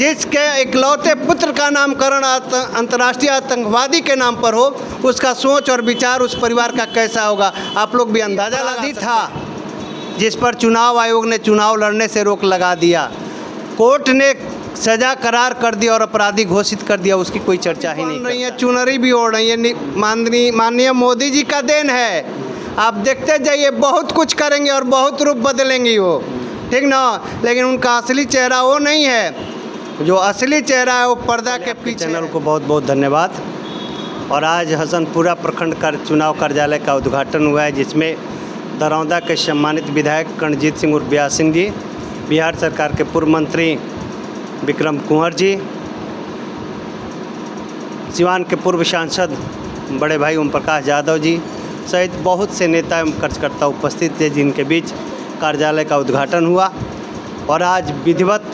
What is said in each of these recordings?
जिसके इकलौते पुत्र का नामकरण अंतर्राष्ट्रीय आतंकवादी के नाम पर हो, उसका सोच और विचार उस परिवार का कैसा होगा आप लोग भी अंदाज़ा लगा था। जिस पर चुनाव आयोग ने चुनाव लड़ने से रोक लगा दिया, कोर्ट ने सजा करार कर दिया और अपराधी घोषित कर दिया, उसकी कोई चर्चा ही नहीं है। चुनरी भी ओढ़ रही है, माननीय मोदी जी का देन है। आप देखते जाइए, बहुत कुछ करेंगे और बहुत रूप बदलेंगी वो, ठीक ना। लेकिन उनका असली चेहरा वो नहीं है, जो असली चेहरा है वो पर्दा के पीछे। चैनल को बहुत बहुत धन्यवाद। और आज हसनपुरा प्रखंड का चुनाव कार्यालय का उद्घाटन हुआ है, जिसमें दरौंदा के सम्मानित विधायक कणजीत सिंह उर्फ ब्यास सिंह जी, बिहार सरकार के पूर्व मंत्री विक्रम कुंवर जी, सिवान के पूर्व सांसद बड़े भाई ओम प्रकाश यादव जी सहित बहुत से नेता एवं कार्यकर्ता उपस्थित थे, जिनके बीच कार्यालय का उद्घाटन हुआ। और आज विधिवत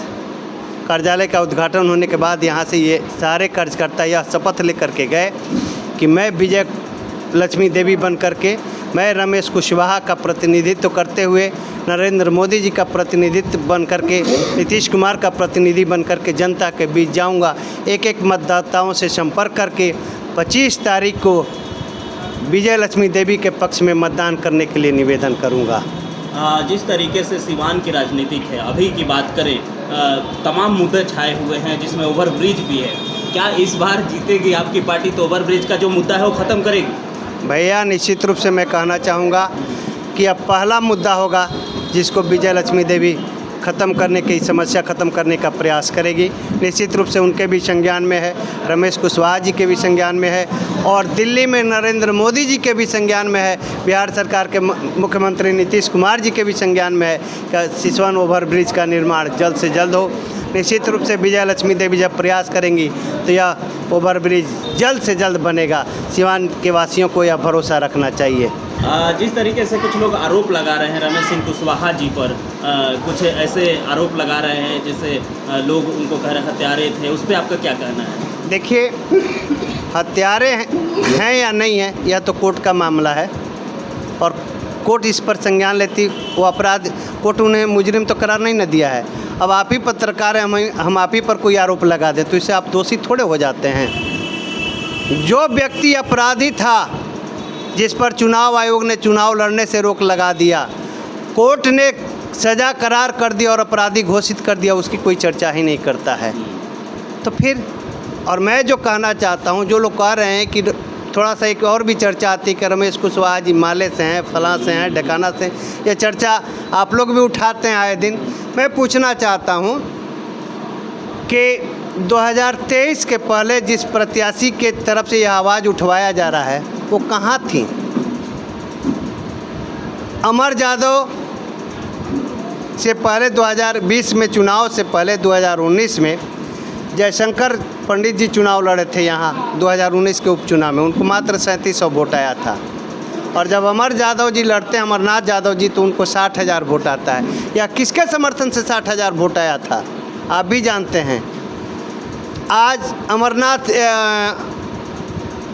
कार्यालय का उद्घाटन होने के बाद यहाँ से ये सारे कार्यकर्ता यह शपथ लेकर के गए कि मैं विजय लक्ष्मी देवी बन करके, मैं रमेश कुशवाहा का प्रतिनिधित्व करते हुए, नरेंद्र मोदी जी का प्रतिनिधित्व बन करके, नीतीश कुमार का प्रतिनिधि बन करके जनता के बीच जाऊंगा। एक एक मतदाताओं से संपर्क करके 25 तारीख को विजय लक्ष्मी देवी के पक्ष में मतदान करने के लिए निवेदन करूंगा। जिस तरीके से सिवान की राजनीतिक है, अभी की बात करें, तमाम मुद्दे छाए हुए हैं, जिसमें ओवरब्रिज भी है। क्या इस बार जीतेगी आपकी पार्टी तो ओवरब्रिज का जो मुद्दा है वो ख़त्म करेगी? भैया निश्चित रूप से मैं कहना चाहूँगा कि अब पहला मुद्दा होगा जिसको विजय लक्ष्मी देवी ख़त्म करने की, समस्या ख़त्म करने का प्रयास करेगी। निश्चित रूप से उनके भी संज्ञान में है, रमेश कुशवाहा जी के भी संज्ञान में है, और दिल्ली में नरेंद्र मोदी जी के भी संज्ञान में है, बिहार सरकार के मुख्यमंत्री नीतीश कुमार जी के भी संज्ञान में है कि सिसवन ओवरब्रिज का निर्माण जल्द से जल्द हो। निश्चित रूप से विजय लक्ष्मी देवी जब प्रयास करेंगी तो यह ओवरब्रिज जल्द से जल्द बनेगा। सिवान के वासियों को यह भरोसा रखना चाहिए। जिस तरीके से कुछ लोग आरोप लगा रहे हैं रमेश सिंह कुशवाहा जी पर, कुछ ऐसे आरोप लगा रहे हैं जैसे लोग उनको कह रहे हत्यारे थे, उस पर आपका क्या कहना है? देखिए, हत्यारे हैं या नहीं है यह तो कोर्ट का मामला है, और कोर्ट इस पर संज्ञान लेती। वो अपराध, कोर्ट उन्हें मुजरिम तो करार नहीं न दिया है। अब आप ही पत्रकार हैं, हम आप ही पर कोई आरोप लगा दें तो इससे आप दोषी थोड़े हो जाते हैं। जो व्यक्ति अपराधी था, जिस पर चुनाव आयोग ने चुनाव लड़ने से रोक लगा दिया, कोर्ट ने सजा करार कर दिया और अपराधी घोषित कर दिया, उसकी कोई चर्चा ही नहीं करता है। तो फिर, और मैं जो कहना चाहता हूँ, जो लोग कह रहे हैं कि थोड़ा सा एक और भी चर्चा आती है कि रमेश कुशवाहा जी माले से हैं, फलां से हैं, ढकाना से, ये चर्चा आप लोग भी उठाते हैं आए दिन। मैं पूछना चाहता हूँ कि 2023 के पहले जिस प्रत्याशी के तरफ से यह आवाज़ उठवाया जा रहा है वो कहाँ थी? अमर यादव से पहले 2020 में, चुनाव से पहले 2019 में जयशंकर पंडित जी चुनाव लड़े थे यहाँ 2019 के उपचुनाव में, उनको मात्र 3700 वोट आया था। और जब अमर यादव जी लड़ते हैं, अमरनाथ यादव जी, तो उनको 60,000 वोट आता है। या किसके समर्थन से 60,000 वोट आया था आप भी जानते हैं। आज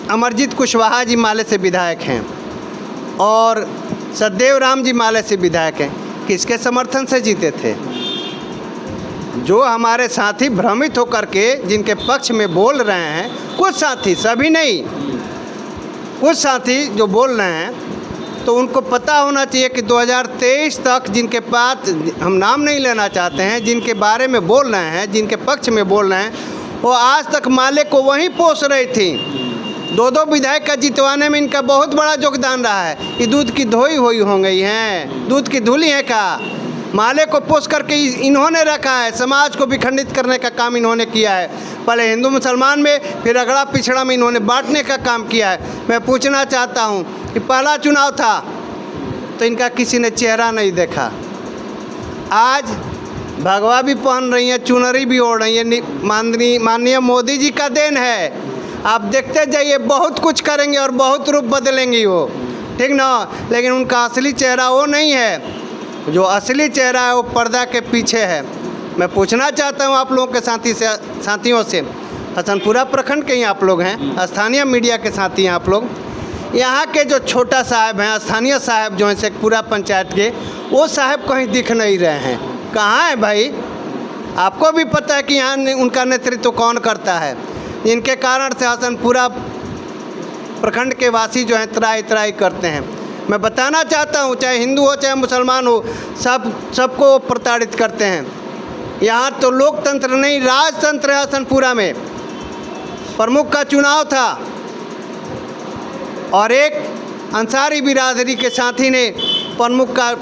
अमरजीत कुशवाहा जी माले से विधायक हैं और सतदेव राम जी माले से विधायक हैं। किसके समर्थन से जीते थे? जो हमारे साथी भ्रमित होकर के जिनके पक्ष में बोल रहे हैं, कुछ साथी, सभी नहीं, कुछ साथी जो बोल रहे हैं, तो उनको पता होना चाहिए कि 2023 तक जिनके पास, हम नाम नहीं लेना चाहते हैं, जिनके बारे में बोल रहे हैं, जिनके पक्ष में बोल रहे हैं, वो आज तक माले को वहीं पोस रही थी। 2 विधायक का जितवाने में इनका बहुत बड़ा योगदान रहा है। ये दूध की धोई हुई हो गई हैं, दूध की धुली है का। माले को पोस करके इन्होंने रखा है, समाज को विखंडित करने का काम इन्होंने किया है। पहले हिंदू मुसलमान में, फिर अगड़ा पिछड़ा में इन्होंने बांटने का काम किया है। मैं पूछना चाहता हूँ कि पहला चुनाव था तो इनका किसी ने चेहरा नहीं देखा। आज भगवा भी पहन रही हैं, चुनरी भी ओढ़ रही हैं, माननीय मोदी जी का देन है। आप देखते जाइए, बहुत कुछ करेंगे और बहुत रूप बदलेंगी वो, ठीक ना। लेकिन उनका असली चेहरा वो नहीं है, जो असली चेहरा है वो पर्दा के पीछे है। मैं पूछना चाहता हूँ आप लोगों के साथियों से, हसनपुरा प्रखंड के ही आप लोग हैं, स्थानीय मीडिया के साथी हैं आप लोग, यहाँ के जो छोटा साहब हैं, स्थानीय साहब जो हैं शेखपुरा पंचायत के, वो साहब कहीं दिख नहीं रहे हैं। कहाँ हैं भाई? आपको भी पता है कि यहाँ उनका नेतृत्व कौन करता है। इनके कारण से हसनपुरा प्रखंड के वासी जो हैं त्राही त्राही करते हैं। मैं बताना चाहता हूँ, चाहे हिंदू हो चाहे मुसलमान हो, सबको प्रताड़ित करते हैं। यहाँ तो लोकतंत्र नहीं, राजतंत्र है। हसनपुरा में प्रमुख का चुनाव था और एक अंसारी बिरादरी के साथी ने प्रमुख का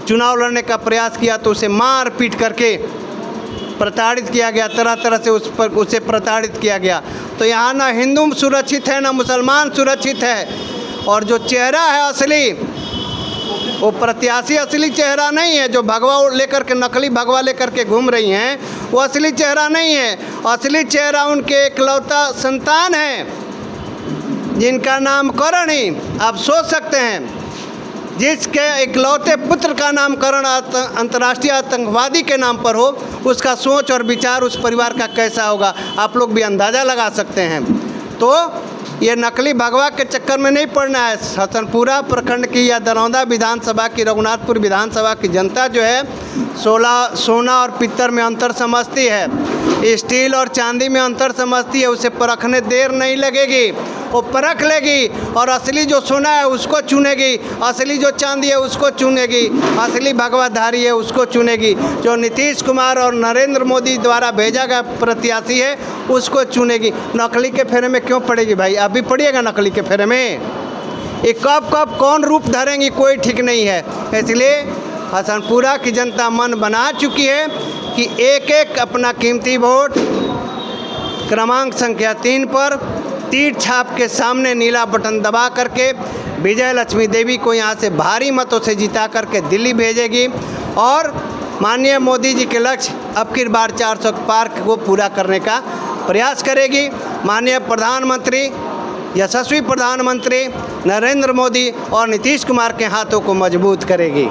चुनाव लड़ने का प्रयास किया तो उसे मार पीट करके प्रताड़ित किया गया, तरह तरह से उसे प्रताड़ित किया गया। तो यहाँ ना हिंदू सुरक्षित है ना मुसलमान सुरक्षित है। और जो चेहरा है असली, वो प्रत्याशी असली चेहरा नहीं है। जो भगवा लेकर के, नकली भगवा लेकर के घूम रही हैं, वो असली चेहरा नहीं है। असली चेहरा उनके इकलौता संतान है, जिनका नामकरण ही आप सोच सकते हैं। जिसके इकलौते पुत्र का नामकरण अंतर्राष्ट्रीय आतंकवादी के नाम पर हो, उसका सोच और विचार उस परिवार का कैसा होगा, आप लोग भी अंदाज़ा लगा सकते हैं। तो ये नकली भगवा के चक्कर में नहीं पड़ना है। हसनपुरा प्रखंड की या दरौंदा विधानसभा की, रघुनाथपुर विधानसभा की जनता जो है सोना और पित्तर में अंतर समझती है, स्टील और चांदी में अंतर समझती है। उसे परखने देर नहीं लगेगी, वो परख लेगी और असली जो सोना है उसको चुनेगी, असली जो चांदी है उसको चुनेगी, असली भगवाधारी है उसको चुनेगी। जो नीतीश कुमार और नरेंद्र मोदी द्वारा भेजा गया प्रत्याशी है उसको चुनेगी। नकली के फेरे में क्यों पड़ेगी भाई? अभी पड़िएगा नकली के फेरे में। ये कब कौन रूप धरेंगी कोई ठीक नहीं है। इसलिए हसनपुरा की जनता मन बना चुकी है कि एक एक अपना कीमती वोट क्रमांक संख्या 3 पर तीर छाप के सामने नीला बटन दबा करके विजय लक्ष्मी देवी को यहाँ से भारी मतों से जिता करके दिल्ली भेजेगी और माननीय मोदी जी के लक्ष्य अब की बार 400 पार को पूरा करने का प्रयास करेगी। माननीय प्रधानमंत्री, यशस्वी प्रधानमंत्री नरेंद्र मोदी और नीतीश कुमार के हाथों को मजबूत करेगी।